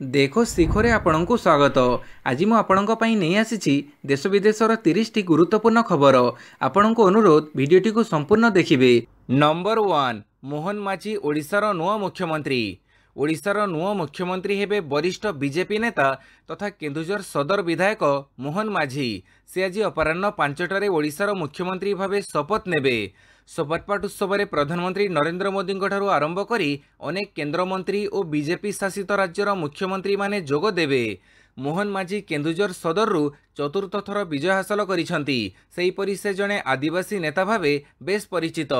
देखो शिखरे आपणଙ୍କୁ स्वागत। आज मु आपणଙ୍କ ପାଇଁ ନେଇ ଆସିଛି देश विदेशर 30 टी गुरुत्वपूर्ण खबर। आपणଙ୍କୁ अनुरोध भिडियोटी को संपूर्ण देखिबे। नंबर 1 मोहन माझी ओडिशार नुआ मुख्यमंत्री। ओडिशार नुआ मुख्यमंत्री हेबे वरिष्ठ बीजेपी नेता तथा केन्दुझर सदर विधायक मोहन माझी। से आज अपराह्न 5टारे ओडिशार मुख्यमंत्री भावे शपथ नेबे। शपथपाठ उत्सव में प्रधानमंत्री नरेंद्र मोदी आरंभ करी अनेक केन्द्रमंत्री और बीजेपी शासित राज्यर मुख्यमंत्री माने जोग देवे। मोहन माझी केन्दुझर सदरु चतुर्थ थर विजय हासिल करिसेंती। सेहीपरि से जड़े आदिवासी नेता भावे बेस परिचित।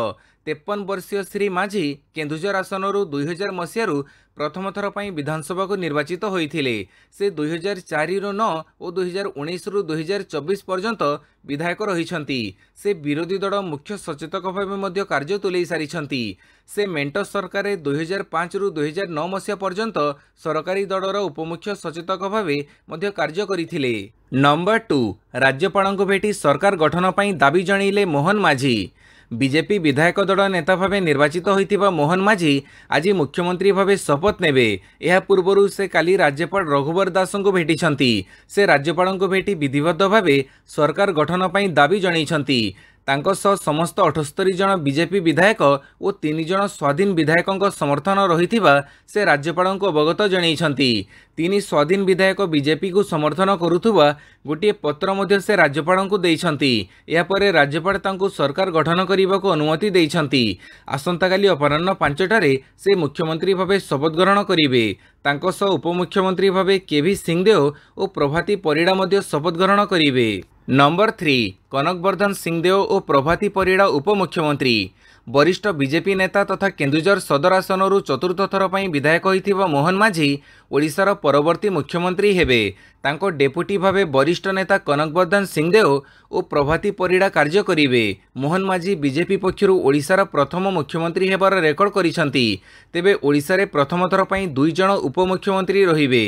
53 वर्षीय श्री माझी केन्दुझर आसनरू 2000 मसीहारू प्रथम थर पर विधानसभा को निर्वाचित होइथिले। से 2004 रु 9 और 2019 रु 2024 पर्यंत विधायक रहिछंती। से विरोधी दल मुख्य सचेतक भाव मध्य कार्य तुले सारिछंती। से मेंट सरकार 2005 रु 2009 मसीहा पर्यंत सरकारी दलर उपमुख्य सचेतक भाव मध्य कार्य करिथिले। नंबर 2 राज्यपाल को भेटी सरकार गठन पर दाबी जणैले मोहन माझी। बीजेपी विधायक दल नेता भाव निर्वाचित होइतिबा मोहन माझी आज मुख्यमंत्री भाव शपथ नेबे। यह पूर्व से काली राज्यपाल रघुवर दास को भेटिछंती। से राज्यपाल को भेटी विधिवत भाव सरकार गठन पर दाबी जणैछंती। तांको सह समस्त 78 जन बीजेपी विधायक और 3 जन स्वाधीन विधायकों समर्थन रहिथिबा से राज्यपाल को अवगत जणैछंती। 3 स्वाधीन विधायक बीजेपी को समर्थन करुथुबा गोटे पत्र मध्य से राज्यपाल को देइछंती। या परे राज्यपाल तांको सरकार गठन करने को अनुमति देइछंती। आसंताकाली अपराह्न 5टारे से मुख्यमंत्री भावे शपथ ग्रहण करिवे। तांको सह उपमुख्यमंत्री भावे केवी सिंहदेव और प्रभाती परिड़ा मध्य शपथ ग्रहण करिवे। नंबर 3 कनकवर्धन सिंहदेव और प्रभाती परिड़ा उपमुख्यमंत्री। वरिष्ठ बीजेपी नेता तथा केन्दुझर सदर आसनरू चतुर्थ थर पर विधायक होइथिबा मोहन माझी ओडिशार परवर्ती मुख्यमंत्री हेबे। तांको डेपुटी भावे वरिष्ठ नेता कनकवर्धन सिंहदेव और प्रभाती परिड़ा कार्य करिवे। मोहन माझी बीजेपी पक्षरु ओडिशार प्रथम मुख्यमंत्री हेबार रेकर्ड करिसंती। तेबे ओडिशारे प्रथम थर पर 2 जन उपमुख्यमंत्री रहिबे।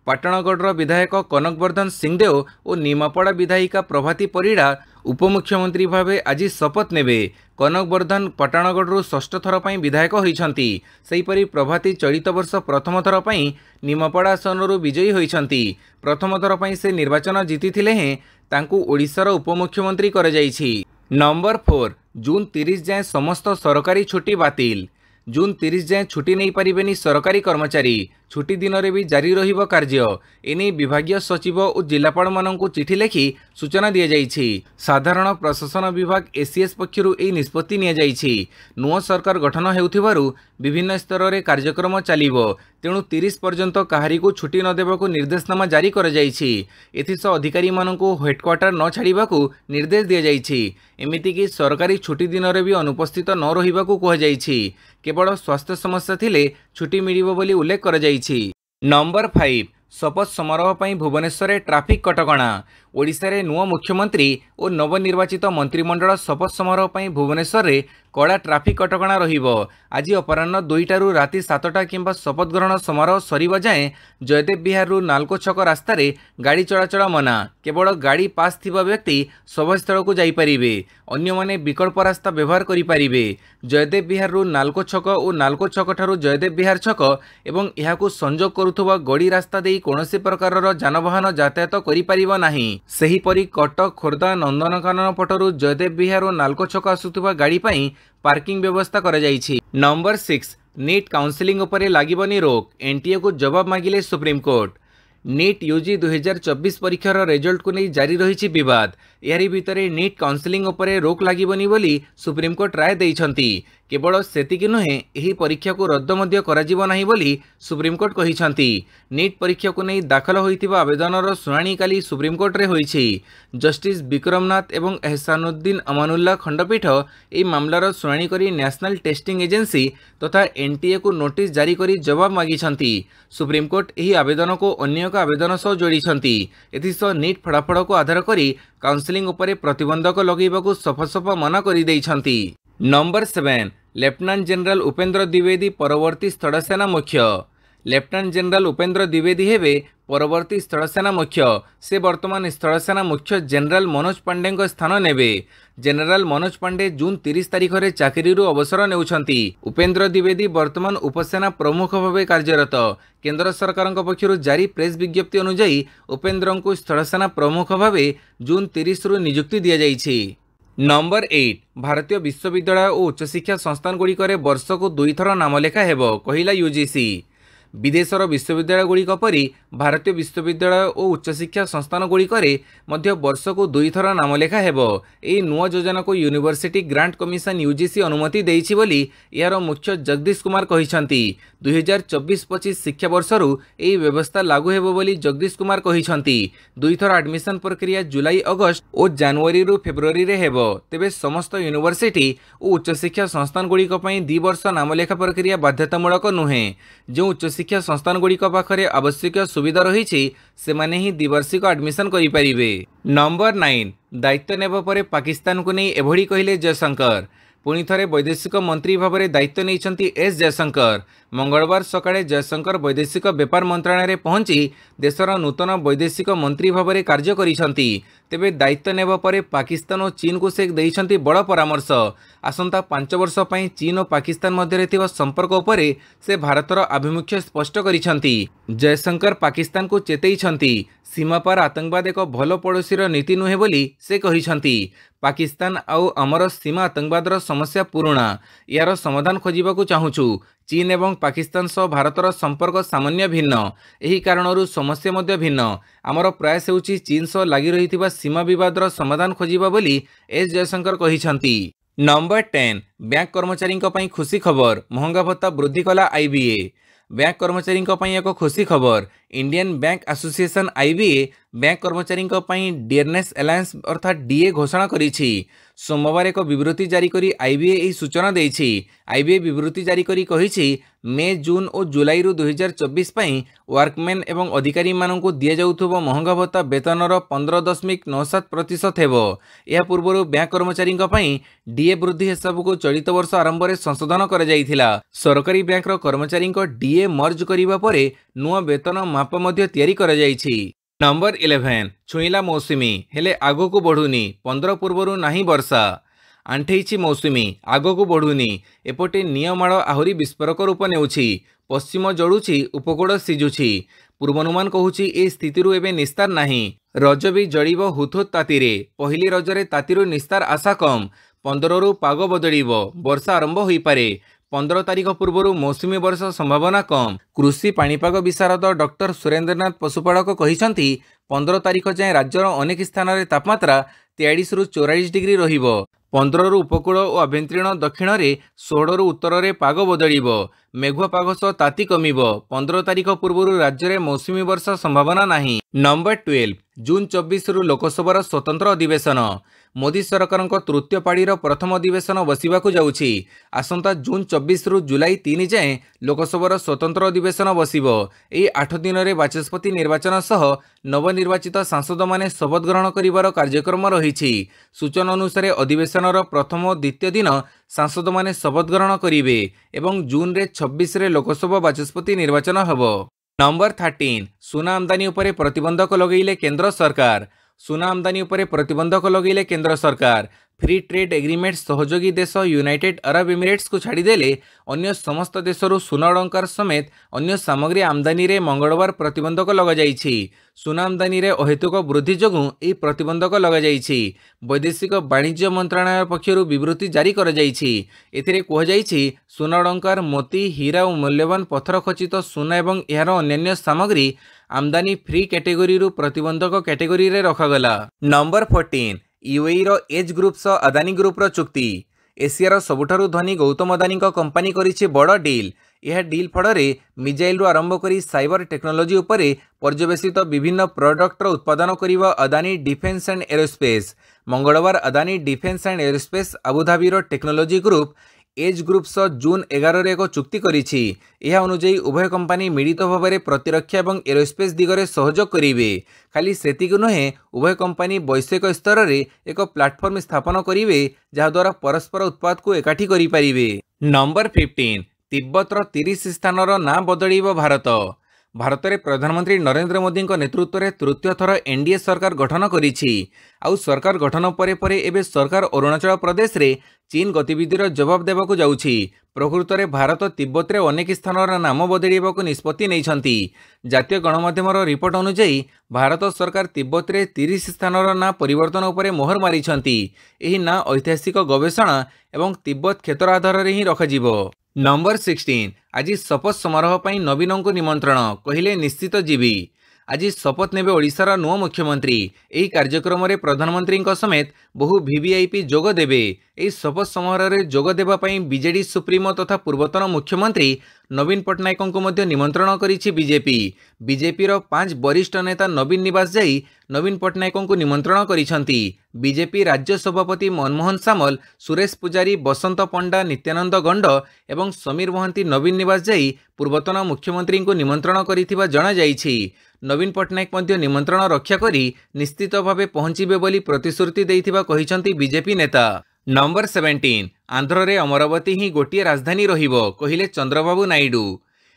पाटणगढ़ विधायक कनकवर्धन सिंहदेव और निमापड़ा विधायिका प्रभाती परिड़ा उपमुख्यमंत्री भावे आज शपथ नेबे। कनकवर्धन पाटणगढ़ षष्ठ थर पर विधायक होइछंती। सेहीपरि प्रभाती चलित वर्ष प्रथम थर पर निमापड़ा आसनरू विजयी होइछंती। प्रथम थर पर से निर्वाचन जीतिथिले हें तांकू ओडिशार उपमुख्यमंत्री कर जाइछि। नंबर 4 जून 30 जाए समस्त सरकारी छुट्टी बातिल। जून 30 जाए छुट्टी नहीं पारिबेनी सरकारी कर्मचारी। छुट्टी दिन में भी जारी रहिबो कार्य। एने विभागीय सचिव और जिलापाल माननकु चिठी लेखि सूचना दिया जाइछि। साधारण प्रशासन विभाग एसीएस पक्षरु एई निष्पत्ति निया जाइछि। नुआ सरकार गठन हेउथिबारु विभिन्न स्तर रे कार्यक्रम चलिबो। तेणु 30 पर्यंत काहारी को छुट्टी न देबाकू निर्देशनामा जारी कर जाइछि। एथिसह अधिकारी माननकु हेडक्वार्टर न छाड़िबाकू निर्देश दिया जाइछि। एमिति कि सरकारी छुट्टी दिन में भी अनुपस्थित न रहिबाकू कहा जाइछि। केवल स्वास्थ्य समस्या थिले छुट्टी मिलिबो बोली उल्लेख कर जाइछि। नंबर 5 शपथ समारोह पर भुवनेश्वर ट्राफिक कटकणा। ओडिशा रे नुआ मुख्यमंत्री और नवनिर्वाचित मंत्रिमंडल शपथ समारोह पर भुवनेश्वर रे कड़ा ट्राफिक कटकणा रहिबो। आज अपराह्न 2टारू राति 7टा किंबा शपथ ग्रहण समारोह सरिबा जाए जयदेव विहार रु नालको छक रास्तार गाड़ी चलाचल मना। केवल गाड़ी पास थिबा व्यक्ति सभास्थल को जाई परिबे। अन्य माने विकल्प रास्ता व्यवहार करि परिबे। जयदेव विहार रु नालको छक और नालको छक ठारू जयदेव विहार छक एवं एहाकू संजोग करुथुबा गड़ी रास्ता देई कोनोसी प्रकारर जानवाहन यातायात करि परिबो नाही। सेहीपरि कटक खोर्धा नंदनकानन पटरू जयदेव विहार और नालको छक आसुथुबा गाड़ी पई पार्किंग व्यवस्था करा जाइछि। नंबर 6 नीट काउंसिलिंग उपरे लागिबनी रोक। एनटीए को जवाब मागिले सुप्रीम कोर्ट। नीट यूजी 2024 परीक्षार रिजल्ट को नहीं जारी रही विवाद। यारी भितरे नीट काउंसिलिंग उपरे रोक लागिबनी बोली सुप्रीम कोर्ट राय देइछंती। केवल सेतिकी नुहे एही परीक्षा को रद्द मध्य कराजिबो नाही बोली सुप्रीम कोर्ट कहिछंती। नीट परीक्षा को नहीं दाखल होइतिबा आवेदनर शुणाणी काली सुप्रीम कोर्ट रे होइछि। जस्टिस विक्रमनाथ एवं एहसानुद्दीन अमानुल्लाह खंडपीठ एही मामलार शुणाणी करी नेशनल टेस्टिंग एजेंसी तथा एनटीए को नोटिस जारी करी जवाब मागिछंती। सुप्रीम कोर्ट एही आवेदन को अन्य एक आवेदन सह जोड़िछंती। एथिसह नीट फलाफल को आधार करी काउंसिलिंग उपरे प्रतिबंधक लगेबाकू सफा सफा मना करि देइछंती। Number 7 lieutenant general Upendra Dwivedi परवर्ती स्थल सेना मुख्य। लेफ्टिनेंट जनरल उपेंद्र द्विवेदी हेबे परवर्ती स्थलसेना मुख्य। से वर्तमान स्थलसेना मुख्य जनरल मनोज पांडे स्थान नेबे। जनरल मनोज पांडे जून 30 तारिख में चाकरी अवसर नेउछंती। उपेंद्र द्विवेदी वर्तमान उपसेना प्रमुख भाव कार्यरत। केंद्र सरकार पक्षर जारी प्रेस विज्ञप्ति अनुसार उपेंद्र को स्थलसेना प्रमुख भाव जून 30 रु नियुक्ति दि जाइछि। नंबर 8 भारतीय विश्वविद्यालय और उच्चशिक्षा संस्थान गुड़िक वर्ष को 2 थर नामलेखा हेबो कहिला यूजीसी। विदेशर विश्वविद्यालय गुड़िक परी भारतीय विश्वविद्यालय और उच्चशिक्षा संस्थान गुड़िक वर्ष को 2 थर नामलेखा हेबो। एही नुआ योजना को यूनिवर्सिटी ग्रांट कमिशन यूजीसी अनुमति देइछि बोली यार मुख्य जगदीश कुमार कहिसंती। 2024-25 शिक्षा वर्षरु एही व्यवस्था लागू हेबो बोली जगदीश कुमार कहिसंती। 2 थर एडमिशन प्रक्रिया जुलाई अगस्त और जनवरी रु फेब्रुआरी रे हेबो। तेबे समस्त यूनिवर्सिटी और उच्चशिक्षा संस्थान गुड़िक पई 2 वर्ष नामलेखा प्रक्रिया बाध्यतामूलक नुहे। जो उच्चशिक्षा संस्थान गुड़िक पाखरे आवश्यक सुविधा रही से माने ही द्विवार्षिक एडमिशन करें। नंबर 9 दायित्व नेबा परे पाकिस्तान को नहीं एभली कहले जयशंकर। पुणी थरे वैदेशिक मंत्री भाव में दायित्व नहीं एस जयशंकर। मंगलवार सकाळे जयशंकर वैदेशिक व्यापार मंत्रालय पहुंची देशर नूतन वैदेशिक मंत्री भाव में कार्य करिसंती। तेबे दायित्व नेबा परे पाकिस्तान और चीन को से देइसंती बड़ परामर्श। आसंता 5 वर्ष पई चीन और पाकिस्तान मध्य थिबा संपर्क उपरे से भारतर आभिमुख्य स्पष्ट करिसंती। जयशंकर पाकिस्तान को चेतैछंती सीमा पार आतंकवाद एक भल पड़ोशीर नीति नुहे बोली से कहिसंती। पाकिस्तान आउ आमर सीमा आतंकवादर समस्या पुराणा, यार समाधान खोजिबाकू चाहुछु। चीन एवं पाकिस्तान सह भारतर संपर्क सामान्य भिन्न, एही कारणरू समस्या मध्य भिन्न। आमर प्रयास हेउछि चीन सह लागि रहिथिबा सीमा विवादर समाधान खोजिबा बोली एस जयशंकर कहिसंती। नंबर 10 बैंक कर्मचारी पई खुशी खबर महंगा भत्ता वृद्धि कला आईबीए। बैंक कर्मचारी एक खुशी खबर। Indian bank association IBA bank कर्मचारी डियरनेस अलायंस अर्थात डीए घोषणा करिछि। सोमवार एक विवृत्ति जारी करी आईबीए यही सूचना देइछि। आईबीए विवृत्ति जारी करी कहिछि मे जून और जुलाई 2024 पई वर्कमैन एवं अधिकारी माननकु दिया जाउथबो महंगा भत्ता वेतनर 15.97% हेबो। या पूर्व बैंक कर्मचारी डीए वृद्धि हिसाब को चलित वर्ष आरंभ में संशोधन कर जाइथिला। सरकारी बैंक कर्मचारी डीए मर्ज करिबा परे नुआ वेतन माप मध्य तैयारी कर जाइछि। नंबर 11 छुईला मौसुमी हेले आगो को बढ़ुनी 15 पूर्वरु नाही वर्षा। आंठेइछि मौसुमी आगो को बढ़ुनी। एपटे नियमाड़ आहुरी विस्फोरक रूप नेउछि। पश्चिम जड़ुछि उपकूल सिझुछि। पूर्वानुमान कहूछि ए स्थितिरु एबे निस्तार नाही। रज भी जड़िब हुथुत तातीरे। पहली रजरे तातीरु निस्तार आशा कम। 15 रु पाग बदलिब वर्षा आरंभ होई पारे। 15 तारिख पूर्व मौसुमी वर्षा संभावना कम। कृषि पाणीपाग विशारद डॉक्टर सुरेंद्रनाथ पशुपालक कहिसंती 15 तारिख जाए राज्यर अनेक स्थान में तापमात्रा 43 रु 44 डिग्री रहिबो। 15 रु उपकूल और आभ्यंतरीण दक्षिण में 16 रु उत्तर में पाग बदलिब। मेघुआ पाग सह ताती कमिब। 15 तारिख पूर्व राज्य में मौसुमी वर्षा संभावना नाही। नंबर 12 जून 24 रु लोकसभार स्वतंत्र अधिवेशन। मोदी सरकार तृतीय पाड़ी प्रथम अधिवेशन बसिबाकू जाउछि। आसंता जून 24 रु जुलाई 3 जाए लोकसभार स्वतंत्र अधिवेशन बसिबो। एही 8 दिन में बाचस्पति निर्वाचन सह नवनिर्वाचित सांसद माने शपथ ग्रहण करिवार कार्यक्रम रहिछि। सूचना अनुसार अधिवेशनर प्रथम और द्वितीय दिन सांसद माने शपथ ग्रहण करिवे एवं जून रे 26 रे लोकसभा बाचस्पति निर्वाचन हबो। नंबर 13 सुना आमदानी उपरे प्रतिबंधक लगेइले केंद्र सरकार। सुना आमदानी उपरे प्रतिबंधक लगेइले केंद्र सरकार। फ्री ट्रेड एग्रीमेंट सहयोगी देश यूनाइटेड अरब एमिरेट्स को छाड़देले अन्य समस्त देशरू सुना अलंकार समेत अन्य सामग्री आमदानी रे मंगलवार प्रतिबंधक लगा जाइछि। सुना आमदानी रे अहेतुक वृद्धि जोगु एही प्रतिबंधक लगा जाइछि। वैदेशिक वाणिज्य मंत्रालय पक्षरु विवृत्ति जारी कर जाइछि। एथिरे कहा जाइछि सुना अलंकार मोती हीरा और मूल्यवान पत्थर खचित सुना एवं एहार अन्य सामग्री आमदानी फ्री कैटेगरी रु प्रतिबंधक कैटेगरी रे रखागला। नंबर 14 यूएई रो एज ग्रुप सह अदानी ग्रुप रो चुक्ति। एशियार सबुठारु धनी गौतम अदानी कंपानी करिछि बड़ डील। यह डील फड़े मिजाइल रु आरंभ करी साइबर टेक्नोलोजी उपरे पर्यवेसित विभिन्न प्रोडक्टर उत्पादन करिबा अदानी डिफेन्स एंड एरोस्पेस। मंगलवार Adani defence and aerospace Abu Dhabi रो टेक्नोलोजी ग्रुप एज ग्रुप सह जून 11 एक चुक्ति करिछि। यह अनुଯାयी उभय कंपानी मिलित भाव में प्रतिरक्षा और एरोस्पेस दिगरे सहयोग करेंगे। खाली सेतिक नुहे उभय कंपानी वैश्विक स्तर में एक प्लाटफर्म स्थापन करेंगे जहाद्वारा परस्पर उत्पाद को एकाठी करें। नंबर 15 तिब्बतर 30 स्थानर ना बदलिब भारत। भारत में प्रधानमंत्री नरेंद्र मोदी नेतृत्व में तृतीय थर एनडीए सरकार गठन करिछि। आउ सरकार गठन परे परे एबे सरकार अरुणाचल प्रदेश रे चीन गतिविधिर जवाब देवाकू जाउछि। प्रकृत में भारत तिब्बत रे अनेक स्थानर नाम बदलिबाकू निष्पत्ति नैछंती। जातीय गणमाध्यमर रिपोर्ट अनुसार भारत सरकार तिब्बत रे 30 स्थानर ना परिवर्तन उपरे मोहर मारिछंती। एही ना ऐतिहासिक गवेषणा एवं तिब्बत क्षेत्र आधार रे ही रखाजिबो। नंबर 16 आज शपथ समारोह पर नवीन को निमंत्रण कहले निश्चित जीवी। आज शपथ नेबे ओडिशार नुआ मुख्यमंत्री। यही कार्यक्रम में प्रधानमंत्री समेत बहु वीवीआईपी जोग देबे। यही शपथ समारोह में जोग देबा पई बीजेडी सुप्रीमो तथा पूर्वतन मुख्यमंत्री नवीन पट्टनायक को मध्य निमंत्रण करिछि बीजेपी। बीजेपी रो 5 वरिष्ठ नेता नवीन निवास जाई नवीन पट्टनायक को निमंत्रण करिसंती। बीजेपी राज्य सभापति मनमोहन सामल, सुरेश पुजारी, बसंत पंडा, नित्यानंद गंड एवं समीर महांती नवीन निवास जाई पूर्वतन मुख्यमंत्री को निमंत्रण करिथिबा जणा जाईछि। नवीन पट्टनायक मध्य निमंत्रण रक्षा करी निश्चित भावे पहुंचीबे बोली प्रतिश्रुति देइथिबा कहिसंती बीजेपी नेता। नंबर 17 आंध्र रे अमरावती ही गोटिए राजधानी रहिबो कहिले चंद्रबाबू नायडू।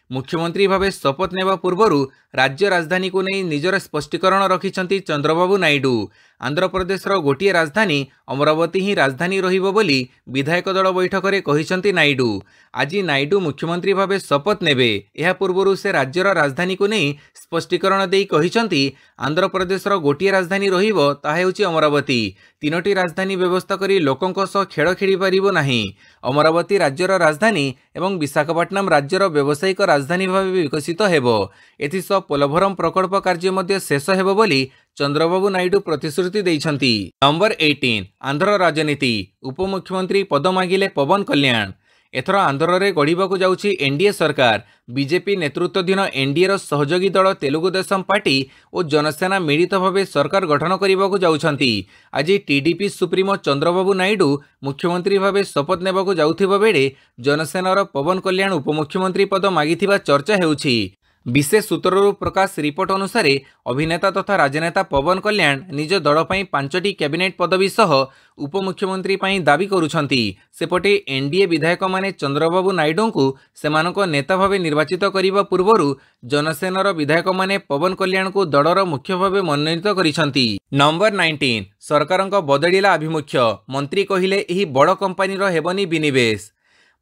मुख्यमंत्री भावे शपथ नेबा पूर्वरु राज्य राजधानी को नहीं निजर स्पष्टीकरण रखिछंती चंद्रबाबू नायडू। आंध्र प्रदेश रो गोटिए राजधानी अमरावती ही राजधानी रहिबो बोली विधायक दल बैठक रे कहिछंती नायडू। आज नायडू मुख्यमंत्री भावे शपथ नेबे। एहा पूर्वरु से राज्यर राजधानी को नहीं स्पष्टीकरण देई कहिछंती आंध्र प्रदेश रो गोटिए राजधानी रहिबो ताहा हेउची अमरावती। तीनोटी राजधानी व्यवस्था करी लोकंक सह खेळ खेळी पारिबो नाही। अमरावती राज्यर राजधानी एवं विशाखापट्टनम राज्यर व्यावसायिक राजधानी भावे विकसित हेबो। एथिसह पोलभरम प्रकल्प कार्य मध्य शेष हेबो बोली चंद्रबाबू नायडू प्रतिश्रुति दैछंती। नंबर 18 आंध्र राजनीति उपमुख्यमंत्री पद मागिले पवन कल्याण। एथर आंध्र रे गढ़िबाकू जाउछि एनडीए सरकार। बीजेपी नेतृत्वाधीन एनडीए रो सहयोगी दल तेलुगु देशम पार्टी और जनसेना मिलित भावे सरकार गठन करिबाकू जाउछंती। आज टीडीपी सुप्रीमो चंद्रबाबू नायडू मुख्यमंत्री भावे शपथ नेबाकू जाउथिबा बेले जनसेनार पवन कल्याण उपमुख्यमंत्री पद मागिथिबा चर्चा हेउछि। विशेष सूत्ररू प्रकाश रिपोर्ट अनुसार अभिनेता तथा राजनेता पवन कल्याण निज दल पई 5टी कैबिनेट पदवी सह उपमुख्यमंत्री पई दाबी करुछंती। सेपटे एनडीए विधायक माने चंद्रबाबू नायडू को सेमानक नेता भावे निर्वाचित करिबा पूर्वरु जनसेनार विधायक माने पवन कल्याण को दलर मुख्य भावे मनोनीत करिसंती। नंबर 19 सरकारक बदलिला अभिमुख्य मंत्री कहिले एही बड़ कंपनी रो हेबनी विनिवेश।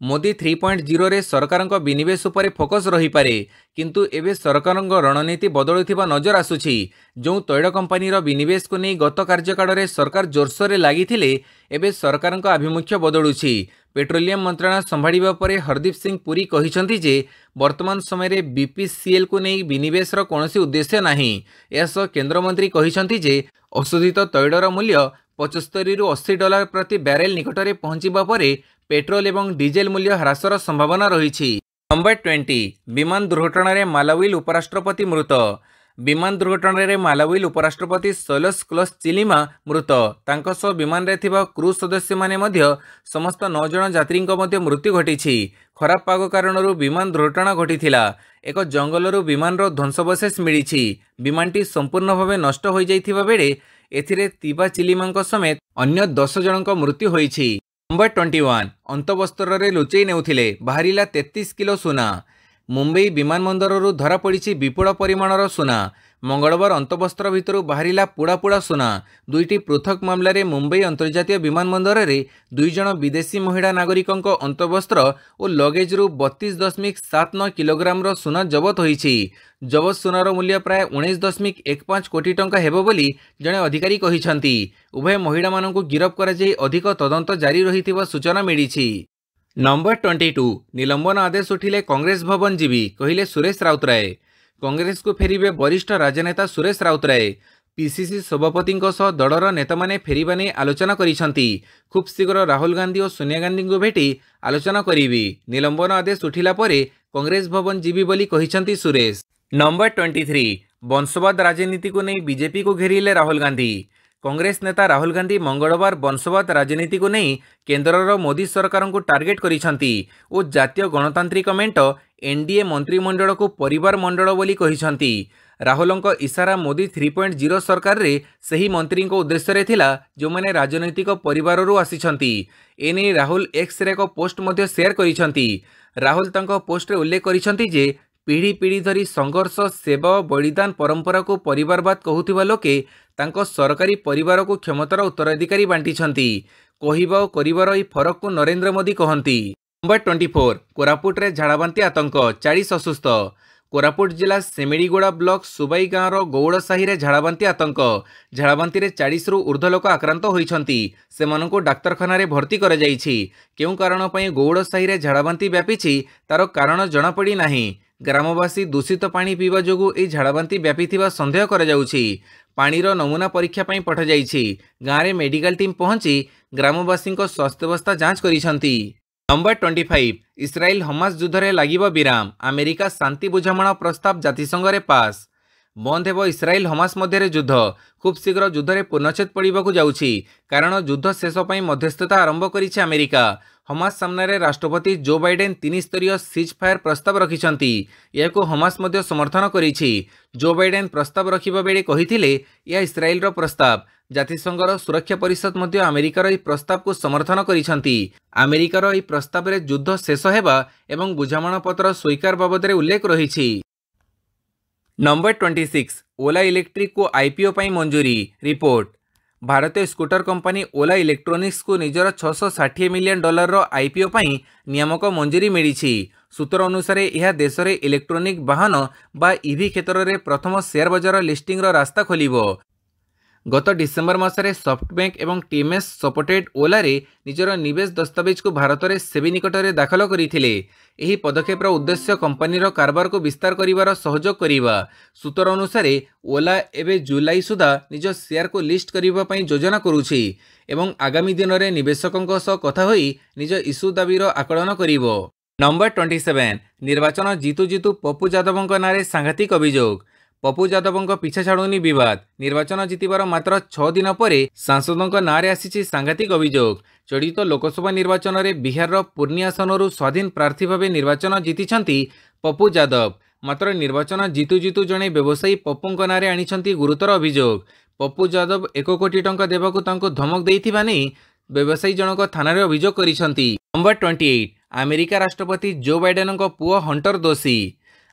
मोदी 3.0 रे सरकारक विनिवेश उपरे फोकस रही पारे किंतु एबे सरकारक रणनीति बदलुथिबा नजर आसुछि। जो तैल कंपनीर विनिवेश को नहीं गत कार्यकाल रे सरकार जोरसोर लागिथिले एबे सरकारक आभिमुख्य बदलुछि। पेट्रोलियम मंत्रालय संभाळिबा परे हरदीप सिंह पुरी कहिसंती जे वर्तमान समय रे बीपीसीएल को नहीं विनिवेश रो कोनोसी उद्देश्य नाही। एसो केंद्र मंत्री कहिसंती जे अशोधित तैलर मूल्य 75 रु 80 डॉलर प्रति बैरेल निकटरे पहुंचीबा परे पेट्रोल एवं डीजेल मूल्य ह्रासर संभावना रही। नंबर 20 विमान दुर्घटना रे मालाविल उपराष्ट्रपति मृत। विमान दुर्घटना रे मालाविल उपराष्ट्रपति सैलस क्लस चिलिमा मृत। तांको सह विमान रे थिबा क्रू सदस्य माने मध्य समस्त 9 जन यात्रीक मध्य मृत्यु घटिछि। खराब पाग कारणरू विमान दुर्घटना घटिथिला। एक जंगलरू विमान रो ध्वंसावशेष मिलिछि। विमानटी संपूर्ण भावे नष्ट हो जाइथिबा बेले एथिरे तिबा चिलिमांक समेत अन्य 10 जनक मृत्यु होइछि। नंबर 21 अंतबस्त्र रे लुचेई नेउथिले बाहरिला 33 किलो सुना। मुंबई विमानबंदररू धरा पड़ी विपुल परिमाणर सुना। मंगलवार अंतबस्त्र भितर बाहरिला पुड़ा पुड़ा सुना। दुईटी पृथक मामलें मुंबई अंतर्जातीय विमानबंदर रे 2 जन विदेशी महिला नागरिकों अंतबस्त्र और लगेज रु 32.79 किलोग्राम सुना जबत होईछि। जबत सुनार मूल्य प्राय 19.15 कोटी टंका हेबो बोली जणे अधिकारी कहिसंती। उभय महिला मानकु गिरफ करा जाई अधिक तदंत जारी रहिथिबा सूचना मिलिछि। नंबर 22 निलंबन आदेश उठिले कांग्रेस भवन जीवी कहिले सुरेश राउतराय। कांग्रेस को फेरिबे वरिष्ठ राजनेता सुरेश राउतराय। पीसीसी सभापति दलर नेता माने फेरिबा नै आलोचना करिसंती। खूब शीघ्र राहुल गांधी और सोनिया गांधी को भेटी आलोचना करिबी। निलंबन आदेश उठिला परे कांग्रेस भवन जीवी बोली कहिसंती सुरेश। नंबर 23 वंशवाद राजनीति को नहीं बीजेपी को घेरिले राहुल गांधी। कांग्रेस नेता राहुल गांधी मंगलवार वंशवाद राजनीति को नहीं केंद्रर मोदी सरकार को टार्गेट करिसंती और जातीय गणतांत्रिक मेंट एनडीए मंत्रिमंडल को परिवार मंडल बोली कहिसंती। राहुलंक इशारा मोदी 3.0 सरकार रे सही मंत्री उद्देश्य रे थिला जो माने राजनैतिक परिवार रु आसिछंती। एने राहुल एक्स रे एक पोस्ट मध्य शेयर करिसंती। राहुल तांको पोस्ट रे उल्लेख करिसंती जे पीढ़ी पीढ़ी धरी संघर्ष सेवा और बलिदान परंपरा को परिवारवाद कहूथिबा लोके तांको सरकारी परिवार को क्षमतार उत्तराधिकारी बांटिछंती। कहिबा और करिवार एही फरक को नरेंद्र मोदी कहंती। नंबर 24 कोरापुट रे झाड़ाबांती आतंक 40 असुस्थ। कोरापुट जिला सेमिड़ीगोड़ा ब्लॉक सुबाई गाँवर गौड़ साही रे झाड़ाबांती आतंक। झाड़ाबांती रे 40 रु ऊर्ध्व लोक आक्रांत होइछंती। सेमानंकु डाक्तरखाना रे भर्ती करा जाइछि। केउ कारण पई गौड़ साही रे झाड़ाबांती व्यापीछि तार कारण जणा पड़ी नाही। ग्रामवासी दूषित पानी पीवा जोगु ए झाड़ाबांती व्यापीथिबा संदेह करा जाउछि। पानीर नमूना परीक्षा पई पठा जाइछि। गाँव रे मेडिकल टीम पहुंची ग्रामवासी स्वास्थ्यावस्था जांच करिसंती। नंबर 25 इस्राएल हमास युद्ध रे लागिबो विराम। अमेरिका शांति बुझामणा प्रस्ताव जातिसंघ रे पास। बंद हेबो इस्राएल हमास मध्य युद्ध। खूब शीघ्र युद्ध रे पूर्णच्छेद पड़िबाकु जाउछि कारण युद्ध शेष पई मध्यस्थता आरंभ करिछि अमेरिका। हमास सामने राष्ट्रपति जो बाइडेन 3 स्तरीय सीज फायर प्रस्ताव रखिछंती। याको हमास मध्य समर्थन करिछि। जो बाइडेन प्रस्ताव रखिबा बेले कहिथिले या इस्राएल रो प्रस्ताव। जातिसंघर सुरक्षा परिषद मध्य अमेरिकार एही प्रस्ताव को समर्थन करिछंती। अमेरिकार एही प्रस्ताव रे युद्ध शेष हेबा एवं बुझामणा पत्र स्वीकार बाबद रे उल्लेख रहिछि। नंबर 26 ओला इलेक्ट्रिक को आईपीओ पई मंजूरी। रिपोर्ट भारतीय स्कूटर कंपनी ओला इलेक्ट्रोनिक्स को निजर $660 मिलियन रो आईपीओ पई नियामक मंजूरी मिलिछि। सूत्र अनुसार यह देश में इलेक्ट्रोनिक वाहन बा ईवी क्षेत्र में प्रथम शेयर बजार लिस्टिंग रो रास्ता खोलिबो। गत डिसेम्बर मासरे सॉफ्टबैंक एवं टीएमएस सपोर्टेड ओला रे निजर निवेश दस्तावेज को भारत में सेबी निकट में दाखल करथिले। एही पदक्षेपर उद्देश्य कंपनीर कारबार को विस्तार करिवार सहयोग करिवा। सूत्र अनुसार ओला एबे जुलाई सुधा निज शेयर को लिस्ट करिवा पई योजना करुछि एवं आगामी दिन में निवेशकों सह कथा होई निज इश्यू दाबीर आकलन करिवो। नंबर 27 निर्वाचन जीतु जीतु पप्पू यादवों नारे सांघातिक अभियोग। पप्पू यादवों पीछा छाड़ुनी विवाद। निर्वाचन जीतिबार मात्र 6 दिन पर सांसदों नारे आसीछि सांघातिक अभियोग। चलित लोकसभा निर्वाचन में बिहार पूर्णी आसनरू स्वाधीन प्रार्थी भाव निर्वाचन जीतिछंती पप्पू यादव। मात्र निर्वाचन जीतु जीतु जड़े व्यवसायी पप्पूंक नारे आनिछंती गुरुतर अभियोग। पप्पू यादव 1 कोटी टंका देबाकू तांको धमक देइथिबा नै व्यवसायी जनक थाना अभियोग करिछंती। नंबर 28 अमेरिका राष्ट्रपति जो बाइडेन पुओ हंटर दोषी।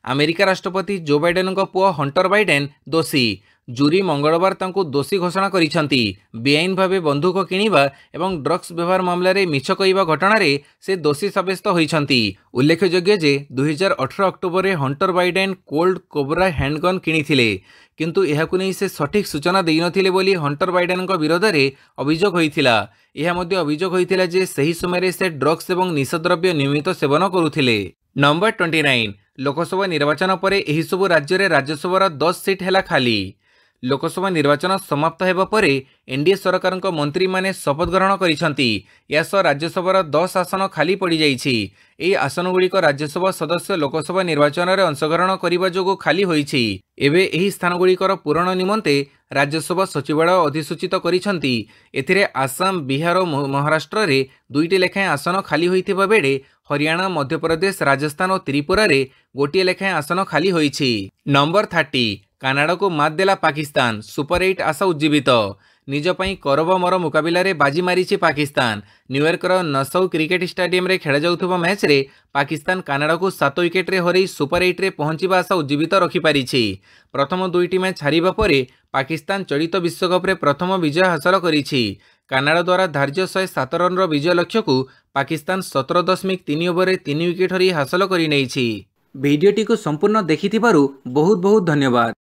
अमेरिका राष्ट्रपति जो बाइडेन पुओ हंटर बाइडेन दोषी। जूरी मंगलवार तांको दोषी घोषणा करिछंती। बेआईन भावे बंदूक किणिबा एवं ड्रग्स व्यवहार मामला रे मिछ कहिबा घटना रे से दोषी साब्यस्त होइछंती। उल्लेखयोग्य जे 2018 अक्टोबर रे Hunter Biden Colt Cobra handgun किणिथिले किंतु एहाकु नै से सठिक सूचना देइ नथिले बोली हंटर बाइडेन विरोध में अभियोग होइथिला। यह मध्य अभियोग होइथिला जे सही समय रे से ड्रग्स एवं निशाद्रव्य नियमित सेवन करुथिले। नंबर 29 लोकसभा निर्वाचन पर एही सबु राज्य रे राज्यसभार 10 सीट हैला खाली। लोकसभा निर्वाचन समाप्त हेबा परे एनडीए सरकार मंत्री माने शपथ ग्रहण करिसंती। यासह राज्यसभार 10 आसन खाली पड़ जाइछि। एही आसनगुड़िक राज्यसभा सदस्य लोकसभा निर्वाचन में अंशग्रहण करने जोगु खाली होइछि। एबे एही स्थानगुड़िकर पूरण निमंते राज्यसभा सचिवालय अधिसूचित करिसंती। एथिरे आसाम बिहार और महाराष्ट्र रे 2टी लेखाएं आसन खाली होइथिबा बेले हरियाणा मध्यप्रदेश राजस्थान और त्रिपुरा रे गोटिए लेखाएं आसन खाली होइछि। नंबर 30 कानाडा को मात देला पाकिस्तान। सुपर 8 आशा उज्जीवित। निज पई करब मर मुकाबिला रे बाजी मारिछि पाकिस्तान। न्यूयॉर्कर नसौ क्रिकेट स्टेडियम रे खेला जाउथबा मैच रे पाकिस्तान कानाडा को 7 विकेट रे हरई सुपर 8 रे पहुंचीबा आशा उज्जीवित रखि पारिछि। प्रथम 2टी मैच हारिबा परे पाकिस्तान चलित विश्वकप रे प्रथम विजय हासिल करिछि। कानाडा द्वारा धार्य 107 रन विजय लक्ष्य को पाकिस्तान 17.3 ओवर रे 3 विकेट हरई हासिल करि नैछि। भिडियोटी को संपूर्ण देखिथिबारु बहुत बहुत धन्यवाद।